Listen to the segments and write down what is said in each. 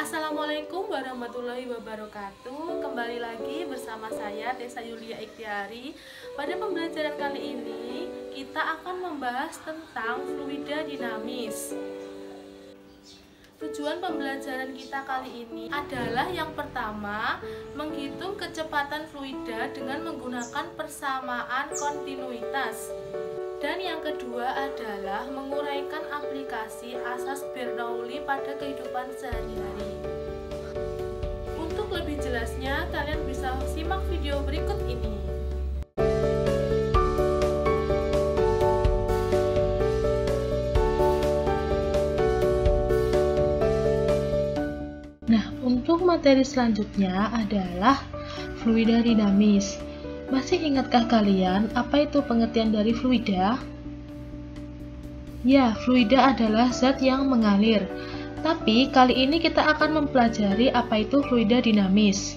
Assalamualaikum warahmatullahi wabarakatuh. Kembali lagi bersama saya Tessa Yulia Ikhtiari. Pada pembelajaran kali ini kita akan membahas tentang fluida dinamis. Tujuan pembelajaran kita kali ini adalah yang pertama, menghitung kecepatan fluida dengan menggunakan persamaan kontinuitas. Dan yang kedua adalah menguraikan aplikasi asas Bernoulli pada kehidupan sehari-hari. Untuk lebih jelasnya, kalian bisa simak video berikut ini. Nah, untuk materi selanjutnya adalah fluida dinamis. Masih ingatkah kalian apa itu pengertian dari fluida? Ya, fluida adalah zat yang mengalir. Tapi kali ini kita akan mempelajari apa itu fluida dinamis.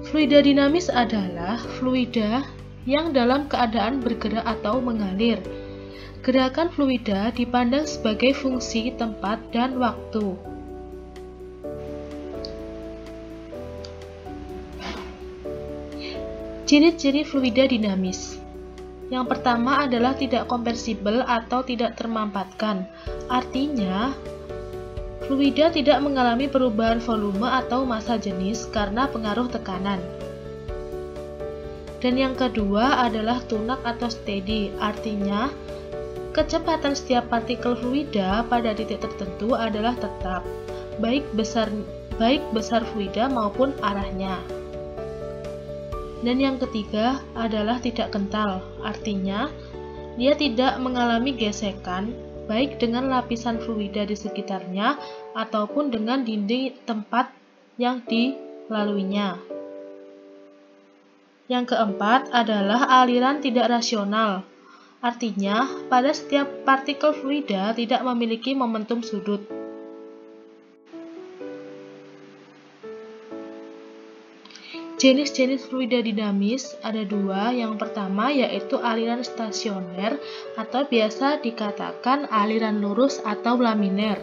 Fluida dinamis adalah fluida yang dalam keadaan bergerak atau mengalir. Gerakan fluida dipandang sebagai fungsi tempat dan waktu. Ciri-ciri fluida dinamis. Yang pertama adalah tidak kompressibel atau tidak termampatkan. Artinya, fluida tidak mengalami perubahan volume atau massa jenis karena pengaruh tekanan. Dan yang kedua adalah tunak atau steady. Artinya, kecepatan setiap partikel fluida pada titik tertentu adalah tetap, baik besar fluida maupun arahnya. Dan yang ketiga adalah tidak kental, artinya dia tidak mengalami gesekan baik dengan lapisan fluida di sekitarnya ataupun dengan dinding tempat yang dilaluinya. Yang keempat adalah aliran tidak rasional, artinya pada setiap partikel fluida tidak memiliki momentum sudut. Jenis-jenis fluida dinamis ada dua. Yang pertama yaitu aliran stasioner atau biasa dikatakan aliran lurus atau laminer.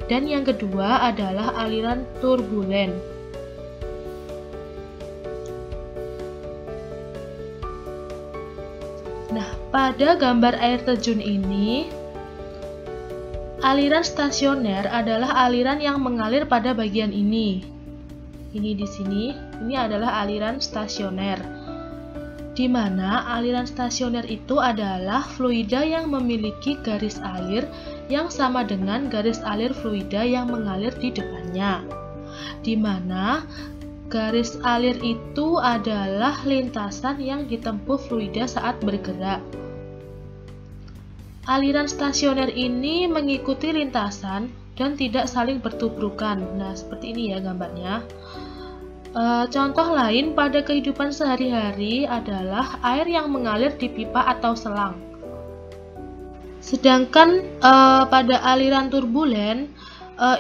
Dan yang kedua adalah aliran turbulen. Nah, pada gambar air terjun ini, aliran stasioner adalah aliran yang mengalir pada bagian ini. Ini di sini, ini adalah aliran stasioner. Di mana aliran stasioner itu adalah fluida yang memiliki garis alir yang sama dengan garis alir fluida yang mengalir di depannya. Di mana garis alir itu adalah lintasan yang ditempuh fluida saat bergerak. Aliran stasioner ini mengikuti lintasan dan tidak saling bertubrukan. Nah, seperti ini ya gambarnya. Contoh lain pada kehidupan sehari-hari adalah air yang mengalir di pipa atau selang. Sedangkan pada aliran turbulen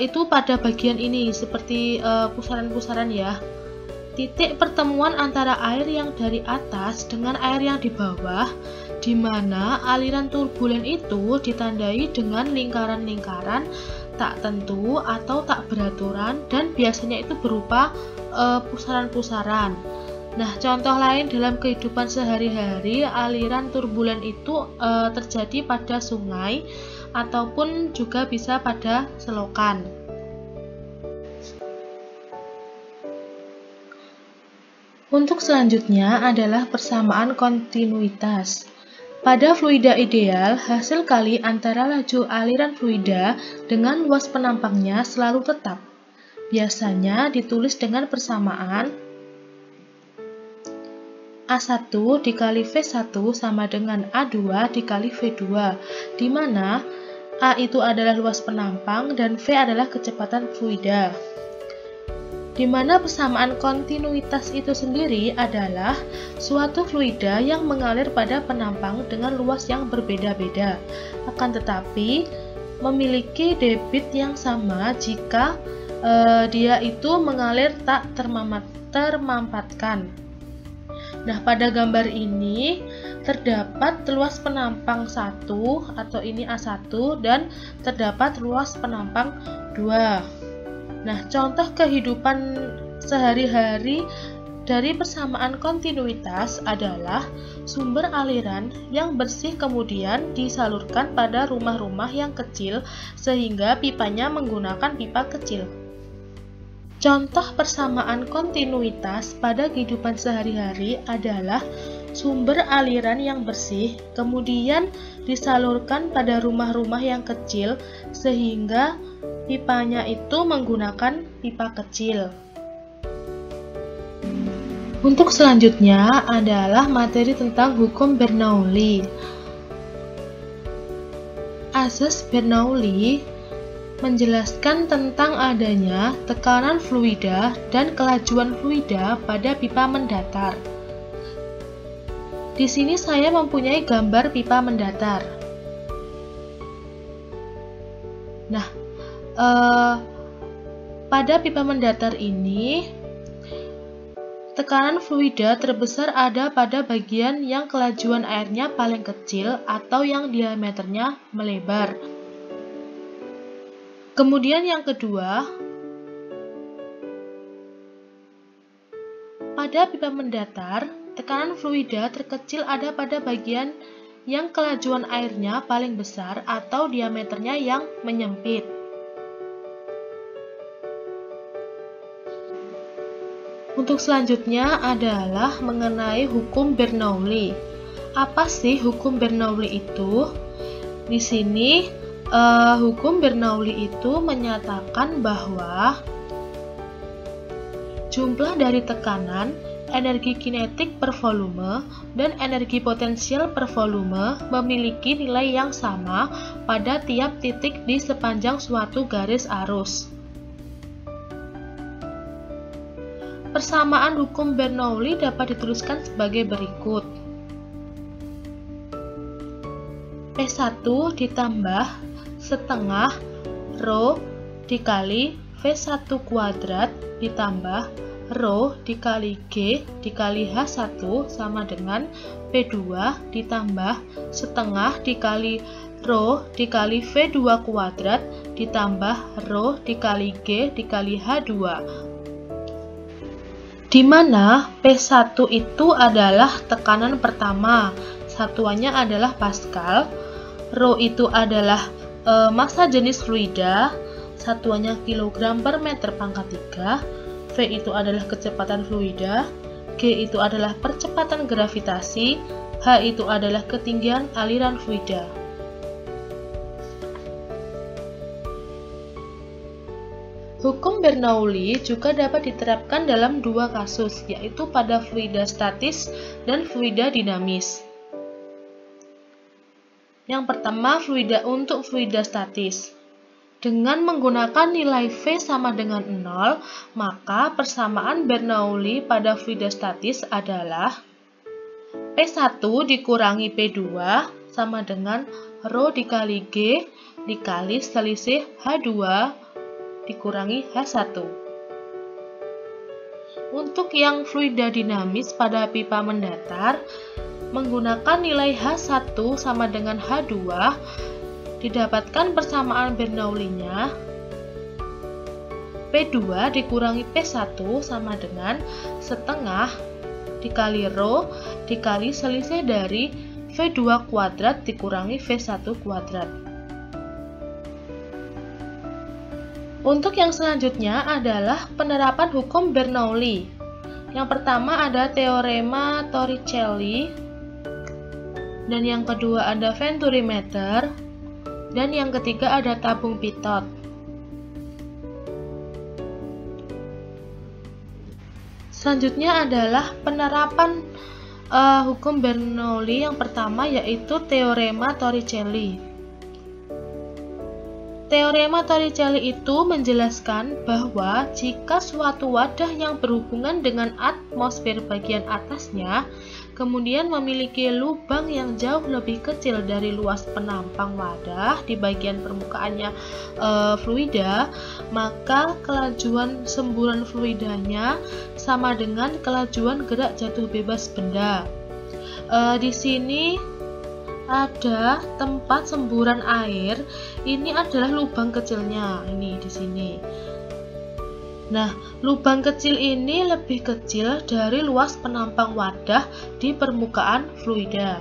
itu pada bagian ini seperti pusaran-pusaran ya. Titik pertemuan antara air yang dari atas dengan air yang di bawah, di mana aliran turbulen itu ditandai dengan lingkaran-lingkaran tak tentu atau tak beraturan dan biasanya itu berupa pusaran-pusaran. Nah, contoh lain dalam kehidupan sehari-hari, aliran turbulen itu terjadi pada sungai ataupun juga bisa pada selokan. Untuk selanjutnya adalah persamaan kontinuitas. Pada fluida ideal, hasil kali antara laju aliran fluida dengan luas penampangnya selalu tetap. Biasanya ditulis dengan persamaan A1 dikali V1 sama dengan A2 dikali V2, di mana A itu adalah luas penampang dan V adalah kecepatan fluida. Di mana persamaan kontinuitas itu sendiri adalah suatu fluida yang mengalir pada penampang dengan luas yang berbeda-beda, akan tetapi memiliki debit yang sama jika dia itu mengalir tak termampatkan. Nah, pada gambar ini terdapat luas penampang 1 atau ini A1 dan terdapat luas penampang 2. Nah, contoh kehidupan sehari-hari dari persamaan kontinuitas adalah sumber aliran yang bersih kemudian disalurkan pada rumah-rumah yang kecil sehingga pipanya menggunakan pipa kecil. Contoh persamaan kontinuitas pada kehidupan sehari-hari adalah sumber aliran yang bersih kemudian disalurkan pada rumah-rumah yang kecil sehingga pipanya itu menggunakan pipa kecil. Untuk selanjutnya adalah materi tentang hukum Bernoulli. Azas Bernoulli menjelaskan tentang adanya tekanan fluida dan kelajuan fluida pada pipa mendatar. Di sini saya mempunyai gambar pipa mendatar. Nah, pada pipa mendatar ini tekanan fluida terbesar ada pada bagian yang kelajuan airnya paling kecil atau yang diameternya melebar. Kemudian yang kedua, pada pipa mendatar, tekanan fluida terkecil ada pada bagian yang kelajuan airnya paling besar atau diameternya yang menyempit. Untuk selanjutnya adalah mengenai hukum Bernoulli. Apa sih hukum Bernoulli itu? Di sini hukum Bernoulli itu menyatakan bahwa jumlah dari tekanan, energi kinetik per volume, dan energi potensial per volume memiliki nilai yang sama pada tiap titik di sepanjang suatu garis arus. Persamaan hukum Bernoulli dapat dituliskan sebagai berikut. P1 ditambah setengah rho dikali V1 kuadrat ditambah rho dikali G dikali H1 sama dengan P2 ditambah setengah dikali rho dikali V2 kuadrat ditambah rho dikali G dikali H2, di mana P1 itu adalah tekanan pertama, satuannya adalah Pascal, rho itu adalah massa jenis fluida, satuannya kilogram per meter pangkat 3, V itu adalah kecepatan fluida, G itu adalah percepatan gravitasi, H itu adalah ketinggian aliran fluida. Hukum Bernoulli juga dapat diterapkan dalam dua kasus, yaitu pada fluida statis dan fluida dinamis. Yang pertama, untuk fluida statis. Dengan menggunakan nilai V sama dengan 0, maka persamaan Bernoulli pada fluida statis adalah P1 dikurangi P2 sama dengan rho dikali G dikali selisih H2 dikurangi H1. Untuk yang fluida dinamis pada pipa mendatar, menggunakan nilai H1 sama dengan H2, didapatkan persamaan Bernoulli-nya P2 dikurangi P1 sama dengan setengah dikali rho dikali selisih dari V2 kuadrat dikurangi V1 kuadrat. Untuk yang selanjutnya adalah penerapan hukum Bernoulli. Yang pertama ada teorema Torricelli, dan yang kedua ada Venturi-meter, dan yang ketiga ada tabung pitot. Selanjutnya adalah penerapan hukum Bernoulli yang pertama, yaitu teorema Torricelli. Teorema Torricelli itu menjelaskan bahwa jika suatu wadah yang berhubungan dengan atmosfer bagian atasnya kemudian memiliki lubang yang jauh lebih kecil dari luas penampang wadah di bagian permukaannya fluida, maka kelajuan semburan fluidanya sama dengan kelajuan gerak jatuh bebas benda. Di sini ada tempat semburan air, ini adalah lubang kecilnya, ini di sini. Nah, lubang kecil ini lebih kecil dari luas penampang wadah di permukaan fluida.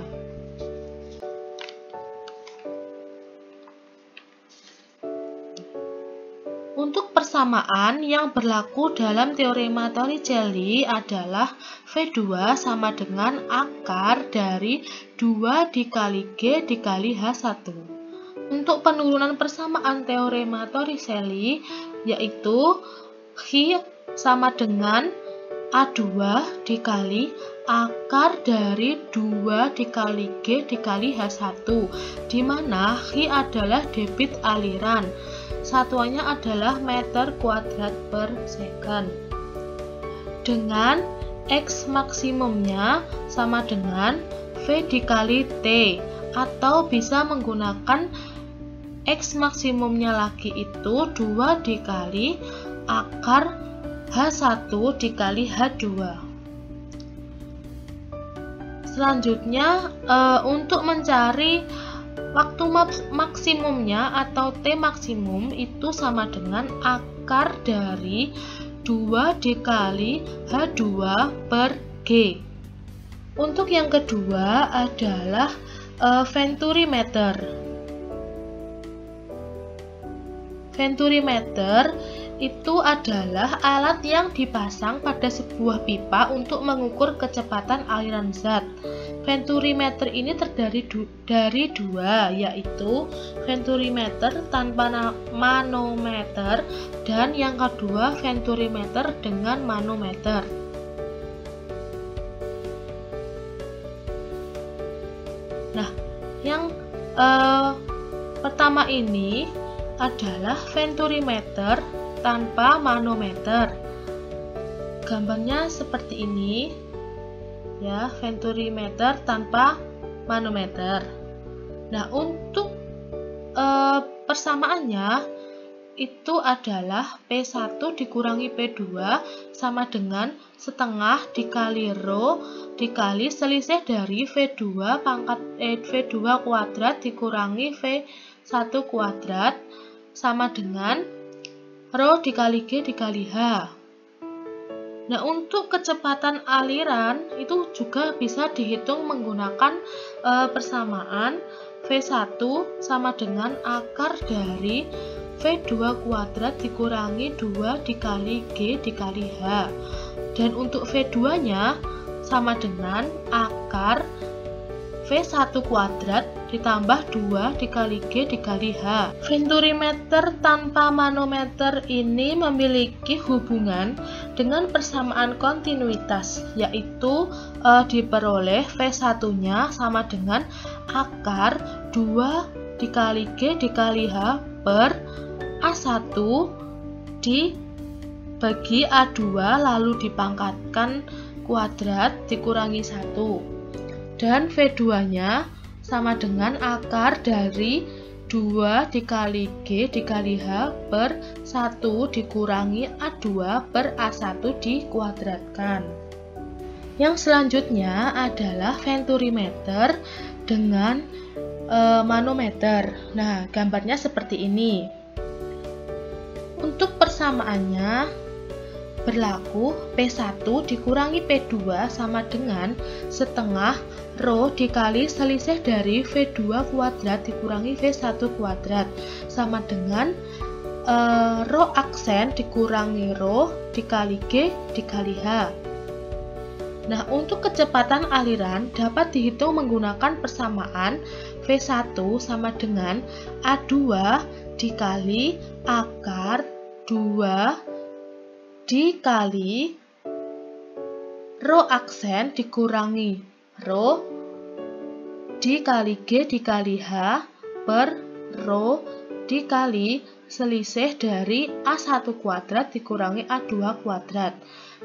Untuk persamaan yang berlaku dalam teorema Torricelli adalah V2 sama dengan akar dari 2 dikali G dikali H1. Untuk penurunan persamaan teorema Torricelli, yaitu Chi sama dengan A2 dikali akar dari 2 dikali G dikali H1, di mana Chi adalah debit aliran. Satuannya adalah meter kuadrat per second. Dengan X maksimumnya sama dengan V dikali T, atau bisa menggunakan X maksimumnya lagi itu 2 dikali akar H1 dikali H2. Selanjutnya, untuk mencari waktu maksimumnya atau T maksimum itu sama dengan akar dari 2 dikali H2 per G. Untuk yang kedua adalah venturimeter. Venturimeter itu adalah alat yang dipasang pada sebuah pipa untuk mengukur kecepatan aliran zat. Venturimeter ini terdiri dari dua, yaitu venturimeter tanpa manometer dan yang kedua venturimeter dengan manometer. Nah, yang pertama ini adalah venturimeter tanpa manometer. Gambarnya seperti ini ya, venturimeter tanpa manometer. Nah, untuk persamaannya itu adalah P1 dikurangi P2 sama dengan setengah dikali rho dikali selisih dari V2 V2 kuadrat dikurangi V1 kuadrat sama dengan rho dikali G dikali H. Nah, untuk kecepatan aliran itu juga bisa dihitung menggunakan persamaan V1 sama dengan akar dari V2 kuadrat dikurangi 2 dikali G dikali H. Dan untuk V2-nya sama dengan akar V1 kuadrat ditambah 2 dikali G dikali H. Venturimeter tanpa manometer ini memiliki hubungan dengan persamaan kontinuitas, yaitu diperoleh V1-nya sama dengan akar 2 dikali G dikali H per A1 dibagi A2 lalu dipangkatkan kuadrat dikurangi 1. Dan V2-nya sama dengan akar dari 2 dikali G dikali H per 1 dikurangi A2 per A1 dikuadratkan. Yang selanjutnya adalah venturimeter dengan manometer. Nah, gambarnya seperti ini. Untuk persamaannya berlaku P1 dikurangi P2 sama dengan setengah rho dikali selisih dari V2 kuadrat dikurangi V1 kuadrat sama dengan rho aksen dikurangi rho dikali G dikali H. Nah, untuk kecepatan aliran dapat dihitung menggunakan persamaan V1 sama dengan A2 dikali akar 2 dikali rho aksen dikurangi rho dikali G dikali H per rho dikali selisih dari A1 kuadrat dikurangi A2 kuadrat.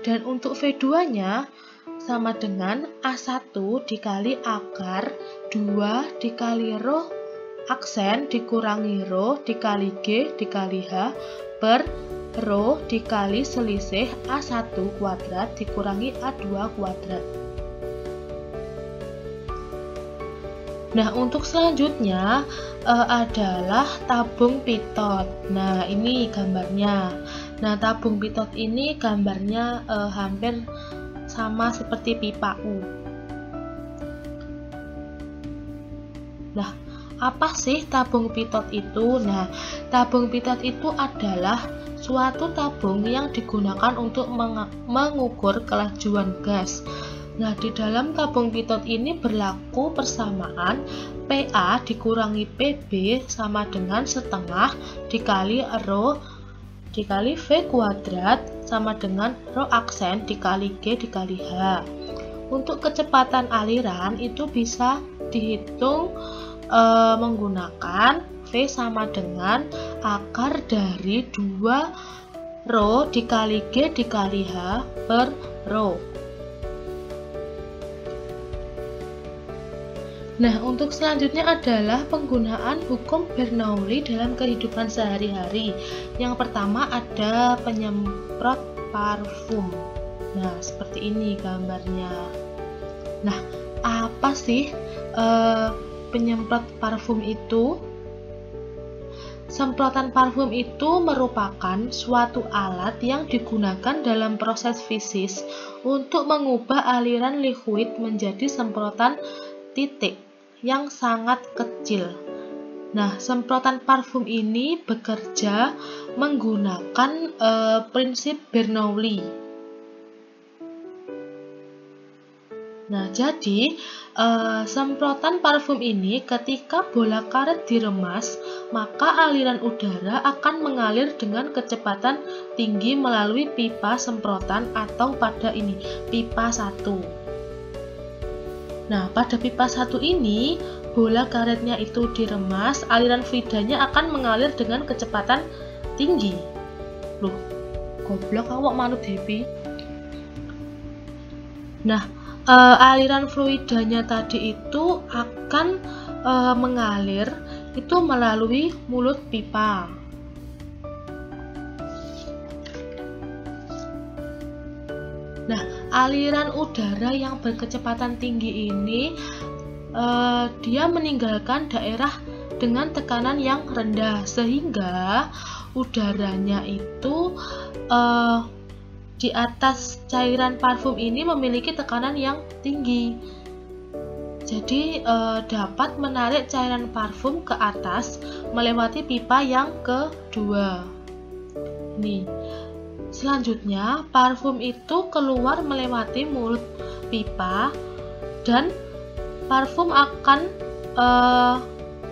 Dan untuk V2-nya sama dengan A1 dikali akar 2 dikali rho aksen dikurangi rho dikali G dikali H per rho dikali selisih A1 kuadrat dikurangi A2 kuadrat. Nah, untuk selanjutnya adalah tabung pitot. Nah, ini gambarnya. Nah, tabung pitot ini gambarnya hampir sama seperti pipa U. Nah, apa sih tabung pitot itu? Nah, tabung pitot itu adalah suatu tabung yang digunakan untuk mengukur kelajuan gas. Nah, di dalam tabung pitot ini berlaku persamaan PA dikurangi PB sama dengan setengah dikali rho dikali V kuadrat sama dengan rho aksen dikali G dikali H. Untuk kecepatan aliran itu bisa dihitung menggunakan V sama dengan akar dari 2 rho dikali G dikali H per rho. Nah, untuk selanjutnya adalah penggunaan hukum Bernoulli dalam kehidupan sehari-hari. Yang pertama ada penyemprot parfum. Nah, seperti ini gambarnya. Nah, apa sih penyemprot parfum itu? Semprotan parfum itu merupakan suatu alat yang digunakan dalam proses fisis untuk mengubah aliran liquid menjadi semprotan titik yang sangat kecil. Nah, semprotan parfum ini bekerja menggunakan prinsip Bernoulli. Nah, jadi semprotan parfum ini ketika bola karet diremas, maka aliran udara akan mengalir dengan kecepatan tinggi melalui pipa semprotan atau pada ini pipa 1. Nah, pada pipa 1 ini, bola karetnya itu diremas, aliran fluidanya akan mengalir dengan kecepatan tinggi. Loh, goblok awak manut happy. Nah, aliran fluidanya tadi itu akan mengalir itu melalui mulut pipa. Nah, aliran udara yang berkecepatan tinggi ini dia meninggalkan daerah dengan tekanan yang rendah sehingga udaranya itu di atas cairan parfum ini memiliki tekanan yang tinggi. Jadi dapat menarik cairan parfum ke atas melewati pipa yang kedua. Nih. Selanjutnya, parfum itu keluar melewati mulut pipa dan parfum akan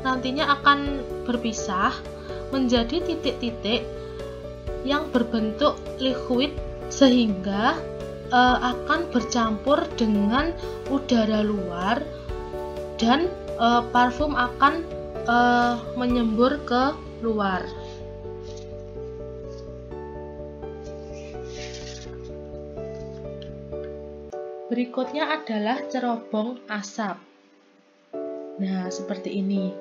nantinya akan berpisah menjadi titik-titik yang berbentuk liquid sehingga akan bercampur dengan udara luar dan parfum akan menyembur ke luar. Berikutnya adalah cerobong asap. Nah, seperti ini.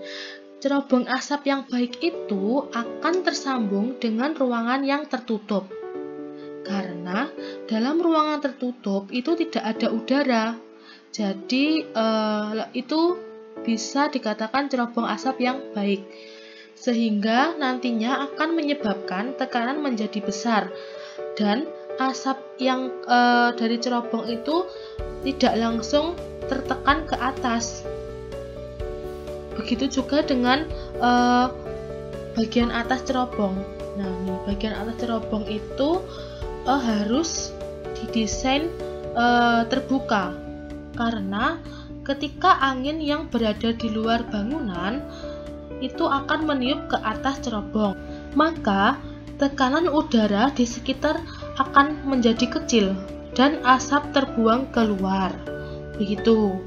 Cerobong asap yang baik itu akan tersambung dengan ruangan yang tertutup. Karena dalam ruangan tertutup itu tidak ada udara. Jadi itu bisa dikatakan cerobong asap yang baik. Sehingga nantinya akan menyebabkan tekanan menjadi besar dan asap yang dari cerobong itu tidak langsung tertekan ke atas. Begitu juga dengan bagian atas cerobong. Nah, nih, bagian atas cerobong itu harus didesain terbuka karena ketika angin yang berada di luar bangunan itu akan meniup ke atas cerobong, maka tekanan udara di sekitar akan menjadi kecil dan asap terbuang keluar. Begitu.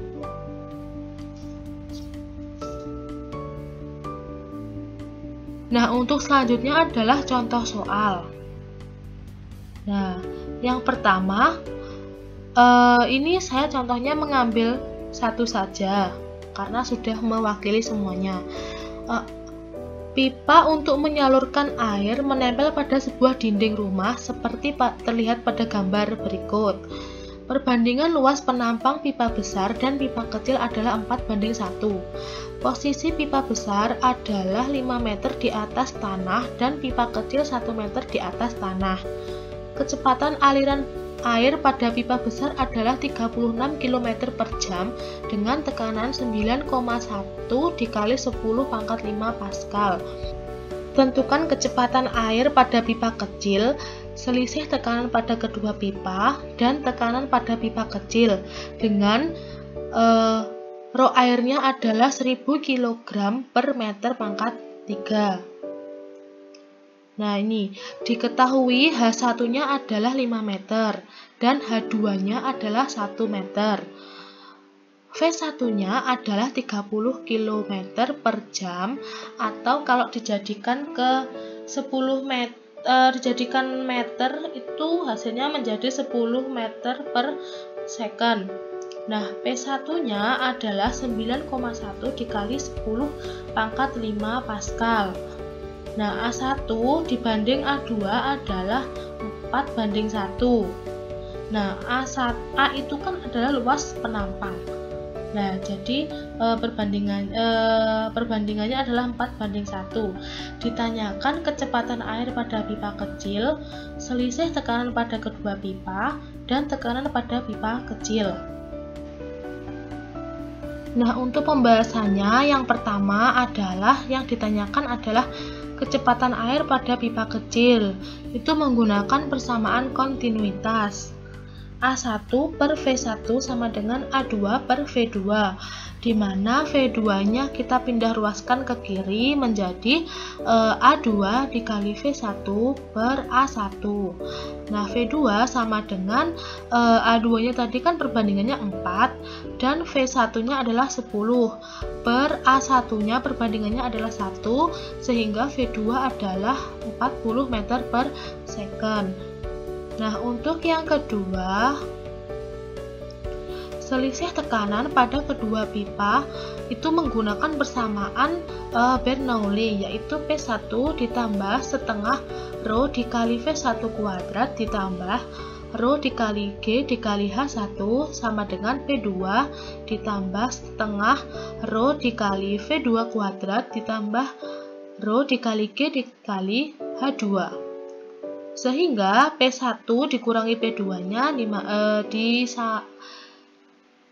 Nah, untuk selanjutnya adalah contoh soal. Nah, yang pertama Ini saya contohnya mengambil satu saja karena sudah mewakili semuanya. Pipa untuk menyalurkan air menempel pada sebuah dinding rumah seperti terlihat pada gambar berikut. Perbandingan luas penampang pipa besar dan pipa kecil adalah 4:1. Posisi pipa besar adalah 5 meter di atas tanah dan pipa kecil 1 meter di atas tanah. Kecepatan aliran air pada pipa besar adalah 36 km per jam dengan tekanan 9,1 dikali 10⁵ Pascal. Tentukan kecepatan air pada pipa kecil, selisih tekanan pada kedua pipa, dan tekanan pada pipa kecil dengan rho airnya adalah 1000 kg per meter pangkat 3. Nah, ini diketahui H1-nya adalah 5 meter dan H2-nya adalah 1 meter. V1-nya adalah 30 km per jam, atau kalau dijadikan ke 10 meter, dijadikan meter itu hasilnya menjadi 10 meter per second. Nah, P1-nya adalah 9,1 dikali 10⁵ Pascal. Nah, A1 dibanding A2 adalah 4:1. Nah, A itu kan adalah luas penampang. Nah, jadi perbandingannya adalah 4:1. Ditanyakan kecepatan air pada pipa kecil, selisih tekanan pada kedua pipa, dan tekanan pada pipa kecil. Nah, untuk pembahasannya yang pertama adalah yang ditanyakan adalah kecepatan air pada pipa kecil. Itu menggunakan persamaan kontinuitas. A1 per V1 sama dengan A2 per V2, di mana V2-nya kita pindah ruaskan ke kiri menjadi A2 dikali V1 per A1. Nah, V2 sama dengan A2-nya tadi kan perbandingannya 4 dan V1-nya adalah 10 per A1-nya perbandingannya adalah 1, sehingga V2 adalah 40 meter per second. Nah, untuk yang kedua, selisih tekanan pada kedua pipa itu menggunakan persamaan Bernoulli, yaitu P1 ditambah setengah rho dikali V1 kuadrat ditambah rho dikali G dikali H1 sama dengan P2 ditambah setengah rho dikali V2 kuadrat ditambah rho dikali G dikali H2. Sehingga P1 dikurangi P2-nya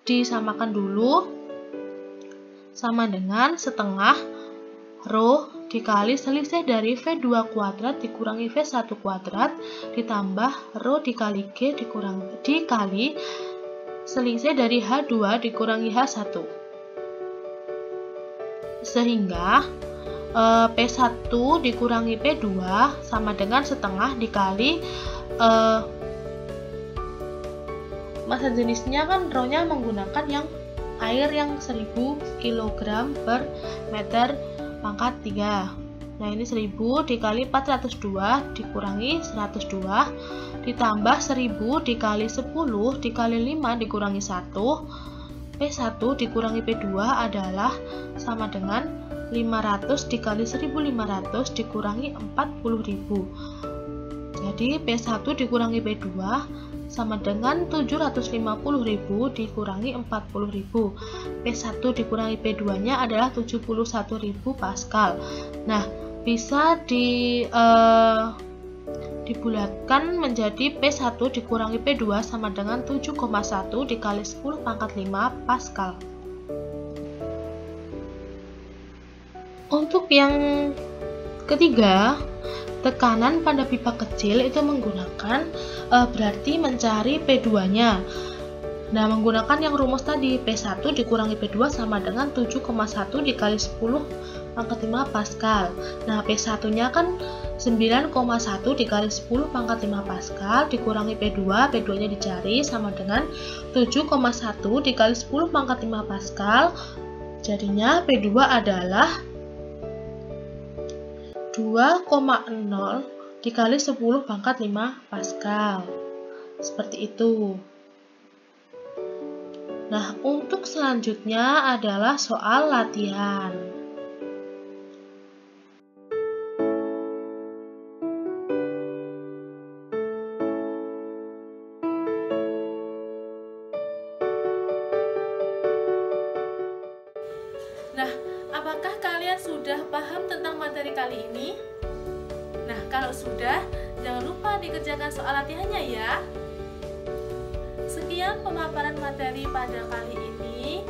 disamakan dulu sama dengan setengah rho dikali selisih dari V2 kuadrat dikurangi V1 kuadrat ditambah rho dikali G dikali selisih dari H2 dikurangi H1. Sehingga P1 dikurangi P2 sama dengan setengah dikali massa jenisnya kan rho-nya menggunakan yang air yang 1000 kg per meter pangkat 3. Nah, ini 1000 dikali 402 dikurangi 102 ditambah 1000 dikali 10 dikali 5 dikurangi 1. P1 dikurangi P2 adalah sama dengan 500 dikali 1500 dikurangi 40.000. Jadi P1 dikurangi P2 sama dengan 750.000 dikurangi 40.000. P1 dikurangi P2-nya adalah 71.000 Pascal. Nah, bisa dibulatkan menjadi P1 dikurangi P2 sama dengan 7,1 dikali 10⁵ Pascal. Untuk yang ketiga, tekanan pada pipa kecil itu menggunakan berarti mencari P2-nya. Nah, menggunakan yang rumus tadi, P1 dikurangi P2 sama dengan 7,1 dikali 10⁵ Pascal. Nah, P1-nya kan 9,1 dikali 10⁵ Pascal dikurangi P2, P2-nya dicari sama dengan 7,1 dikali 10⁵ Pascal. Jadinya P2 adalah 2,0 dikali 10⁵ Pascal. Seperti itu. Nah, untuk selanjutnya adalah soal latihan. Nah, apakah kalian sudah paham tentang materi kali ini? Nah, kalau sudah, jangan lupa dikerjakan soal latihannya ya. Sekian pemaparan materi pada kali ini.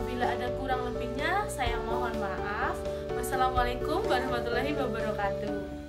Bila ada kurang lebihnya, saya mohon maaf. Wassalamualaikum warahmatullahi wabarakatuh.